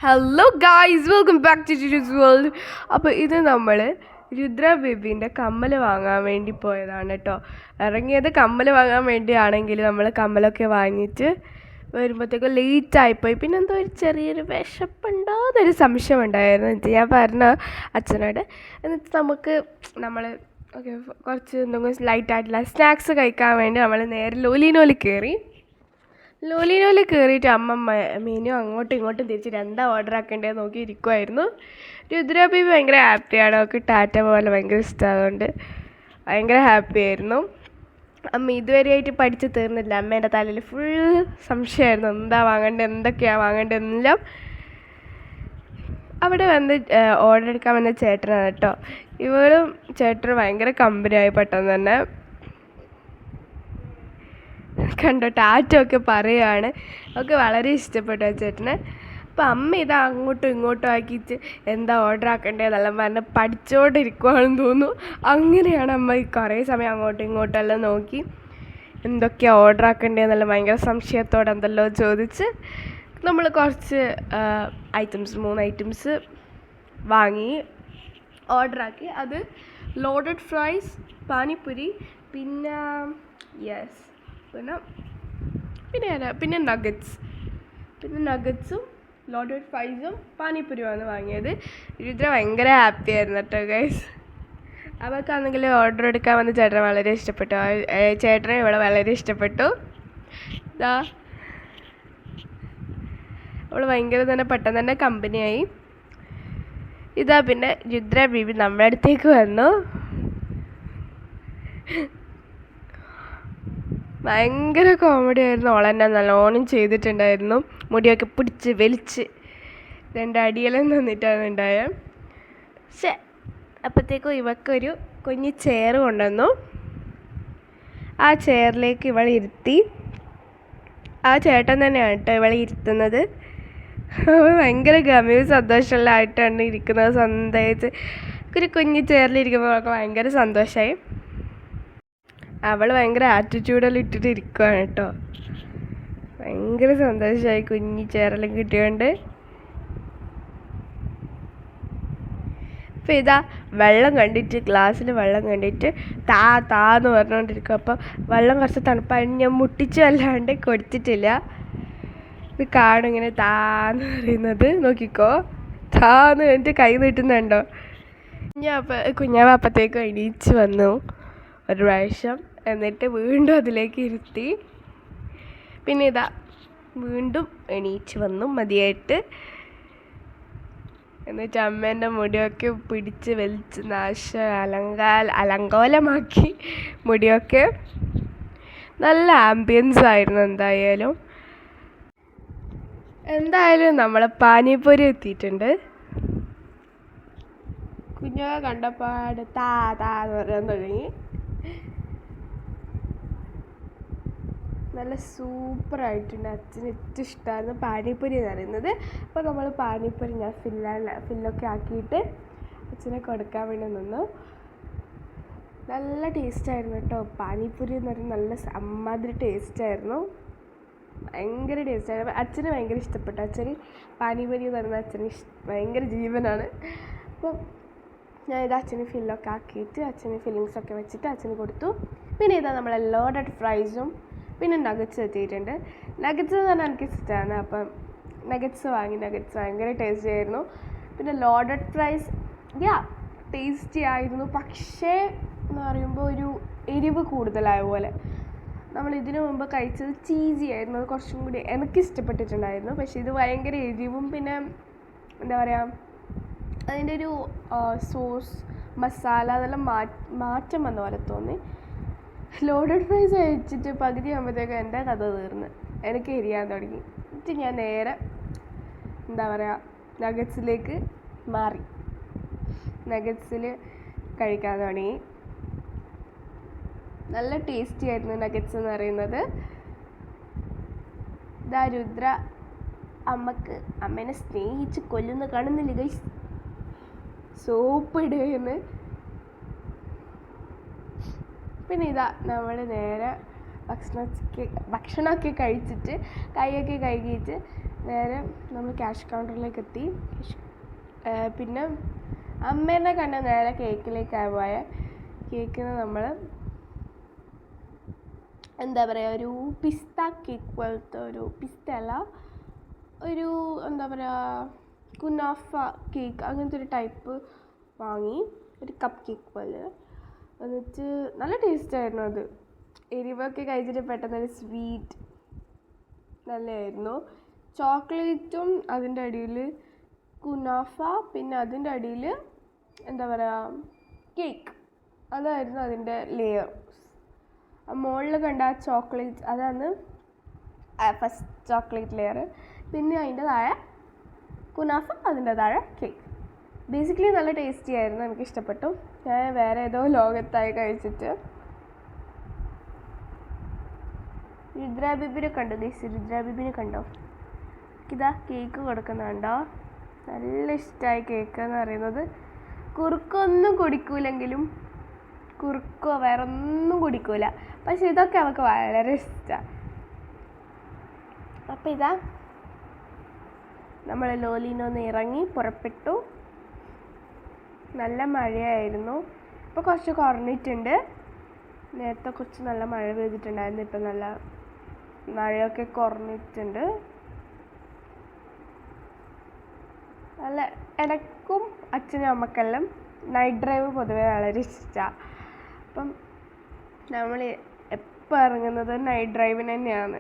Hello guys, welcome back to Jiju's world. അപ്പോൾ ഇത് നമ്മൾ രുദ്ര ബേബീൻ്റെ കമ്മൽ വാങ്ങാൻ വേണ്ടി പോയതാണ് കേട്ടോ. ഇറങ്ങിയത് കമ്മൽ വാങ്ങാൻ വേണ്ടിയാണെങ്കിൽ നമ്മൾ കമ്മലൊക്കെ വാങ്ങിയിട്ട് വരുമ്പോഴത്തേക്കും ലേറ്റായിപ്പോയി. പിന്നെ എന്തോ ഒരു ചെറിയൊരു വിശപ്പുണ്ടോ എന്നൊരു സംശയം ഉണ്ടായിരുന്നു. എന്നിട്ട് ഞാൻ പറഞ്ഞു അച്ഛനോട്, എന്നിട്ട് നമ്മൾ ഓക്കെ കുറച്ച് എന്തെങ്കിലും ലൈറ്റായിട്ടുള്ള സ്നാക്സ് കഴിക്കാൻ വേണ്ടി നമ്മൾ നേരെ ലോലിനോലി കയറിയിട്ട് അമ്മ മെനു അങ്ങോട്ടും ഇങ്ങോട്ടും തിരിച്ചിട്ട് എന്താ ഓർഡർ ആക്കേണ്ടത് നോക്കി ഇരിക്കുമായിരുന്നു. രുദ്ര ബേബി ഭയങ്കര ഹാപ്പിയാണ്. അവൾക്ക് ടാറ്റ പോലെ ഭയങ്കര ഇഷ്ടമായതുകൊണ്ട് ഭയങ്കര ഹാപ്പി ആയിരുന്നു. അമ്മ ഇതുവരെയായിട്ട് പഠിച്ച് തീർന്നില്ല. അമ്മേൻ്റെ തലയിൽ ഫുൾ സംശയമായിരുന്നു, എന്താ വാങ്ങേണ്ടത്, എന്തൊക്കെയാണ് വാങ്ങേണ്ടതെന്നെല്ലാം. അവിടെ വന്ന് ഓർഡർ എടുക്കാൻ വന്ന ചേട്ടനാണ് കേട്ടോ. ഇവളും ചേട്ടനും ഭയങ്കര കമ്പനിയായി പെട്ടെന്ന് തന്നെ. കണ്ടോ, ടാറ്റൊക്കെ പറയുകയാണ്. ഒക്കെ വളരെ ഇഷ്ടപ്പെട്ടു ആ ചേട്ടന്. അപ്പം അമ്മ ഇതാ അങ്ങോട്ടും ഇങ്ങോട്ടും ആക്കിയിട്ട് എന്താ ഓർഡർ ആക്കേണ്ടതെന്നെല്ലാം പറഞ്ഞ് പഠിച്ചുകൊണ്ടിരിക്കുവാണെന്ന് തോന്നുന്നു. അങ്ങനെയാണ് അമ്മ കുറേ സമയം അങ്ങോട്ടും ഇങ്ങോട്ടും എല്ലാം നോക്കി എന്തൊക്കെയാണ് ഓർഡർ ആക്കേണ്ടതെന്നെല്ലാം ഭയങ്കര സംശയത്തോടെ എന്തെല്ലോ ചോദിച്ച് നമ്മൾ കുറച്ച് മൂന്ന് ഐറ്റംസ് വാങ്ങി ഓർഡറാക്കി. അത് ലോഡഡ് ഫ്രൈസ്, പാനിപ്പുരി, പിന്നെ പിന്നെ നഗറ്റ്സും ലോഡഡ് ഫ്രൈസും പാനിപ്പുരിയുമാണ് വാങ്ങിയത്. രുദ്ര ഭയങ്കര ഹാപ്പി ആയിരുന്നു കേട്ടോ ഗൈസ്. അവർക്കാണെങ്കിൽ ഓർഡർ എടുക്കാൻ വന്ന ചേട്ടനെ വളരെ ഇഷ്ടപ്പെട്ടു. ചേട്ടനെ ഇവിടെ വളരെ ഇഷ്ടപ്പെട്ടു. ഇതാ അവൾ ഭയങ്കര തന്നെ പെട്ടെന്ന് തന്നെ കമ്പനിയായി. ഇതാ പിന്നെ രുദ്ര ബേബി നമ്മുടെ അടുത്തേക്ക് വന്നു. ഭയങ്കര കോമഡി ആയിരുന്നു. അവളെന്നെ നല്ലോണം ചെയ്തിട്ടുണ്ടായിരുന്നു. മുടിയൊക്കെ പിടിച്ച് വലിച്ച് 2 അടിയെല്ലാം തന്നിട്ടാണ് ഉണ്ടായത്. പക്ഷേ അപ്പോഴത്തേക്കും ഇവക്കൊരു കുഞ്ഞ് ചെയർ കൊണ്ടുവന്നു. ആ ചെയറിലേക്ക് ഇവൾ ഇരുത്തി. ആ ചേട്ടൻ തന്നെയാണ് കേട്ടോ ഇവളെ ഇരുത്തുന്നത്. ഭയങ്കര ഗമ്യവും സന്തോഷമുള്ളതായിട്ടാണ് ഇരിക്കുന്നത്. സ്വന്തമായിട്ട് ഒരു കുഞ്ഞ് ചെയറിലിരിക്കുമ്പോൾ അവൾക്ക് ഭയങ്കര സന്തോഷമായി. അവൾ ഭയങ്കര ആറ്റിറ്റ്യൂഡെല്ലാം ഇട്ടിട്ട് ഇരിക്കുകയാണ് കേട്ടോ. ഭയങ്കര സന്തോഷമായി കുഞ്ഞി ചെയറെല്ലാം കിട്ടിയോണ്ട്. അപ്പോൾ ഇതാ വെള്ളം കണ്ടിട്ട്, ഗ്ലാസ്സിൽ വെള്ളം കണ്ടിട്ട് താന്ന് പറഞ്ഞുകൊണ്ടിരിക്കും. അപ്പോൾ വെള്ളം കുറച്ച് തണുപ്പായി ഞാൻ മുട്ടിച്ചു അല്ലാണ്ട് കൊടുത്തിട്ടില്ല. ഇത് കാണും ഇങ്ങനെ താന്ന് പറയുന്നത്. നോക്കിക്കോ, താന്ന് കഴിഞ്ഞിട്ട് കൈ നീട്ടുന്നുണ്ടോ. കുഞ്ഞാവ അപ്പത്തേക്കും എണീച്ച് വന്നു ഒരു പ്രാവശ്യം. എന്നിട്ട് വീണ്ടും അതിലേക്ക് ഇരുത്തി. പിന്നെ ഇതാ വീണ്ടും എണീച്ച് വന്നു മതിയായിട്ട്. എന്നിട്ട് അമ്മേൻ്റെ മുടിയൊക്കെ പിടിച്ച് വലിച്ച് അലങ്കോലമാക്കി. മുടിയൊക്കെ നല്ല ആംബിയൻസ് ആയിരുന്നു. എന്തായാലും നമ്മൾ പാനിപ്പൂരി എത്തിയിട്ടുണ്ട്. കുഞ്ഞൊക്കെ കണ്ടപ്പാട് താന്ന് പറയാൻ തുടങ്ങി. നല്ല സൂപ്പറായിട്ടുണ്ട്. അച്ഛന് ഏറ്റവും ഇഷ്ടമായിരുന്നു പാനിപ്പൂരി എന്ന് പറയുന്നത്. അപ്പോൾ നമ്മൾ പാനിപ്പൂരി ഞാൻ ഫില്ലൊക്കെ ആക്കിയിട്ട് അച്ഛനെ കൊടുക്കാൻ വേണ്ടി നിന്നു. നല്ല ടേസ്റ്റായിരുന്നു കേട്ടോ. പാനിപ്പൂരി എന്ന് പറയുന്നത് നല്ല അമ്മാതിരി ടേസ്റ്റായിരുന്നു. ഭയങ്കര ടേസ്റ്റായിരുന്നു. അച്ഛന് ഭയങ്കര ഇഷ്ടപ്പെട്ടു. അച്ഛന് പാനിപ്പൂരി എന്ന് പറയുന്നത് അച്ഛന് ഭയങ്കര ജീവനാണ്. അപ്പോൾ ഞാൻ ഇത് അച്ഛന് ഫില്ലൊക്കെ ആക്കിയിട്ട് അച്ഛന് ഫില്ലിങ്സൊക്കെ വെച്ചിട്ട് അച്ഛന് കൊടുത്തു. പിന്നെ ഇതാ നമ്മളെ ലോഡഡ് ഫ്രൈസും പിന്നെ നഗറ്റ്സ് എത്തിയിട്ടുണ്ട്. നഗറ്റ്സ് എന്ന് പറഞ്ഞാൽ എനിക്ക് ഇഷ്ടമാണ്. അപ്പം നഗറ്റ്സ് വാങ്ങി. നഗറ്റ്സ് ഭയങ്കര ടേസ്റ്റി ആയിരുന്നു. പിന്നെ ലോഡഡ് ഫ്രൈസ് ടേസ്റ്റി ആയിരുന്നു. പക്ഷേ എന്ന് പറയുമ്പോൾ ഒരു എരിവ് കൂടുതലായ പോലെ. നമ്മൾ ഇതിനു മുമ്പ് കഴിച്ചത് ചീസി ആയിരുന്നു. അത് കുറച്ചും കൂടി എനിക്ക് ഇഷ്ടപ്പെട്ടിട്ടുണ്ടായിരുന്നു. പക്ഷേ ഇത് ഭയങ്കര എരിവും പിന്നെ എന്താ പറയുക, അതിൻ്റെ ഒരു സോസ് മസാല അതെല്ലാം മാറ്റം വന്ന പോലെ തോന്നി. ലോഡഡ് ഫ്രൈസ് കഴിച്ചിട്ട് പകുതി ആകുമ്പോഴത്തേക്കും എൻ്റെ കഥ തീർന്ന് എനിക്ക് എരിയാൻ തുടങ്ങി. എന്നിട്ട് ഞാൻ നേരെ എന്താ പറയുക നഗറ്റ്സിലേക്ക് മാറി. നഗറ്റ്സിൽ കഴിക്കാൻ തുടങ്ങി. നല്ല ടേസ്റ്റി ആയിരുന്നു നഗറ്റ്സ് എന്ന് പറയുന്നത്. ഇതാ രുദ്ര അമ്മേനെ സ്നേഹിച്ച് കൊല്ലുന്ന കാണുന്നില്ല ഗൈസ്. സോപ്പ് ഇടുകയെന്ന്. പിന്നെ ഇതാ നമ്മൾ നേരെ ഭക്ഷണമൊക്കെ കഴിച്ചിട്ട് കൈയൊക്കെ കഴുകിയിട്ട് നേരെ നമ്മൾ ക്യാഷ് കൗണ്ടറിലേക്ക് എത്തി. പിന്നെ അമ്മേനെ കണ്ട നേരെ കേക്കിലേക്കാണ് പോയ. കേക്കിന് നമ്മൾ എന്താ പറയുക, ഒരു പിസ്ത കേക്ക് പോലത്തെ ഒരു പിസ്ത അല്ല, ഒരു എന്താ പറയുക കുനാഫ കേക്ക് അങ്ങനത്തെ ഒരു ടൈപ്പ് വാങ്ങി, ഒരു കപ്പ് കേക്ക് പോലെ. എന്നിട്ട് നല്ല ടേസ്റ്റായിരുന്നു അത്. എരിവൊക്കെ കഴിച്ചിട്ട് പെട്ടെന്നൊരു സ്വീറ്റ് നല്ലതായിരുന്നു. ചോക്ലേറ്റും അതിൻ്റെ അടിയിൽ കുനാഫ, പിന്നെ അതിൻ്റെ അടിയിൽ എന്താ പറയുക കേക്ക്, അതായിരുന്നു അതിൻ്റെ ലെയർ. മുകളിൽ കണ്ട ആ ചോക്ലേറ്റ് അതാണ് ഫസ്റ്റ് ചോക്ലേറ്റ് ലെയർ. പിന്നെ അതിൻ്റെ താഴെ കുനാഫ, അതിൻ്റെ താഴെ കേക്ക്. ബേസിക്കലി നല്ല ടേസ്റ്റി ആയിരുന്നു, എനിക്കിഷ്ടപ്പെട്ടു. ഞാൻ വേറെ ഏതോ ലോകത്തായി കഴിച്ചിട്ട്. രുദ്ര ബേബിനെ കണ്ടോ ഗൈസ്? രുദ്ര ബേബിനെ കണ്ടോ? ഇതാ കേക്ക് കൊടുക്കുന്നുണ്ടോ? നല്ല ഇഷ്ടമായി കേക്ക് എന്ന് പറയുന്നത്. കുറുക്കൊന്നും കുടിക്കൂലെങ്കിലും, കുറുക്കോ വേറെ ഒന്നും കുടിക്കൂല, പക്ഷെ ഇതൊക്കെ അവൾക്ക് വളരെ ഇഷ്ടമാണ്. അപ്പം ഇതാ നമ്മൾ ലോലിനൊന്ന് ഇറങ്ങി പുറപ്പെട്ടു. നല്ല മഴയായിരുന്നു, ഇപ്പോൾ കുറച്ച് കുറഞ്ഞിട്ടുണ്ട്. നേരത്തെ കുറച്ച് നല്ല മഴ പെയ്തിട്ടുണ്ടായിരുന്നു, ഇപ്പം നല്ല മഴയൊക്കെ കുറഞ്ഞിട്ടുണ്ട്. നല്ല എനക്കും അച്ഛനും അമ്മക്കെല്ലാം നൈറ്റ് ഡ്രൈവ് പൊതുവെ വളരെ ഇഷ്ടമാണ്. അപ്പം നമ്മൾ എപ്പോൾ ഇറങ്ങുന്നത് നൈറ്റ് ഡ്രൈവിന് തന്നെയാണ്.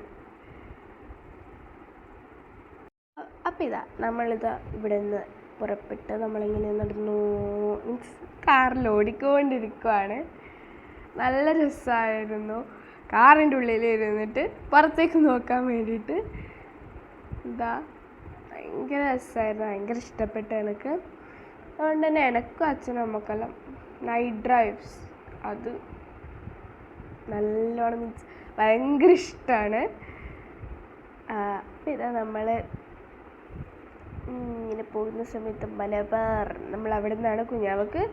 അപ്പം ഇതാ നമ്മളിതാ ഇവിടെ നിന്ന് പുറപ്പെട്ട് നമ്മളിങ്ങനെ നടന്നു, മീൻസ് കാറിൽ ഓടിക്കൊണ്ടിരിക്കുവാണ്. നല്ല രസമായിരുന്നു കാറിൻ്റെ ഉള്ളിൽ ഇരുന്നിട്ട് പുറത്തേക്ക് നോക്കാൻ വേണ്ടിയിട്ട്. എന്താ ഭയങ്കര രസമായിരുന്നു, ഭയങ്കര ഇഷ്ടപ്പെട്ടു എനിക്ക്. അതുകൊണ്ട് തന്നെ എനിക്കും അച്ഛനും അമ്മക്കെല്ലാം നൈറ്റ് ഡ്രൈവ്സ് അത് നല്ലോണം മീൻസ് ഭയങ്കര ഇഷ്ടമാണ്. അപ്പം ഇതാ നമ്മൾ ഇങ്ങനെ പോകുന്ന സമയത്ത് മലബാർ, നമ്മൾ അവിടെ നിന്നാണ് കുഞ്ഞാവക്ക്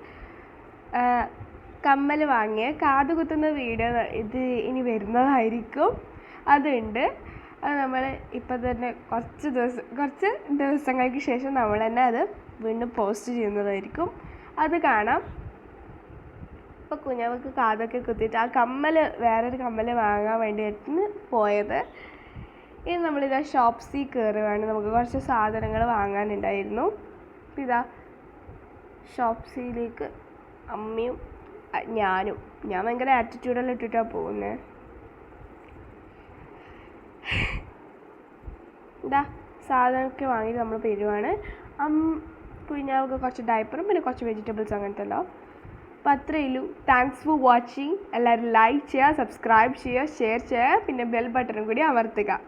കമ്മൽ വാങ്ങിയ. കാത് കുത്തുന്ന വീഡിയോ ഇത് ഇനി വരുന്നതായിരിക്കും, അതുണ്ട്. അത് നമ്മൾ ഇപ്പം തന്നെ കുറച്ച് ദിവസങ്ങൾക്ക് ശേഷം നമ്മൾ തന്നെ അത് വീണ്ടും പോസ്റ്റ് ചെയ്യുന്നതായിരിക്കും, അത് കാണാം. ഇപ്പോൾ കുഞ്ഞാവക്ക് കാതൊക്കെ കുത്തിയിട്ട് ആ കമ്മൽ, വേറൊരു കമ്മൽ വാങ്ങാൻ വേണ്ടിയിട്ടാണ് പോയത്. ഇനി നമ്മളിതാ ഷോപ്സി കയറുകയാണ്, നമുക്ക് കുറച്ച് സാധനങ്ങൾ വാങ്ങാനുണ്ടായിരുന്നു. അപ്പം ഇതാ ഷോപ്സിയിലേക്ക് അമ്മയും ഞാനും, ഞാൻ ഭയങ്കര ആറ്റിറ്റ്യൂഡെല്ലാം ഇട്ടിട്ടാണ് പോകുന്നത്. ഇതാ സാധനമൊക്കെ വാങ്ങി നമ്മൾ വരുവാണ്. കുഞ്ഞാവൊക്കെ കുറച്ച് ഡയപ്പറും പിന്നെ കുറച്ച് വെജിറ്റബിൾസ് അങ്ങനത്തെ എല്ലാം. അപ്പം അത്രയുള്ളൂ. Thanks for watching. എല്ലാവരും ലൈക്ക് ചെയ്യുക, സബ്സ്ക്രൈബ് ചെയ്യുക, ഷെയർ ചെയ്യുക, പിന്നെ ബെൽ ബട്ടണും കൂടി അമർത്തുക.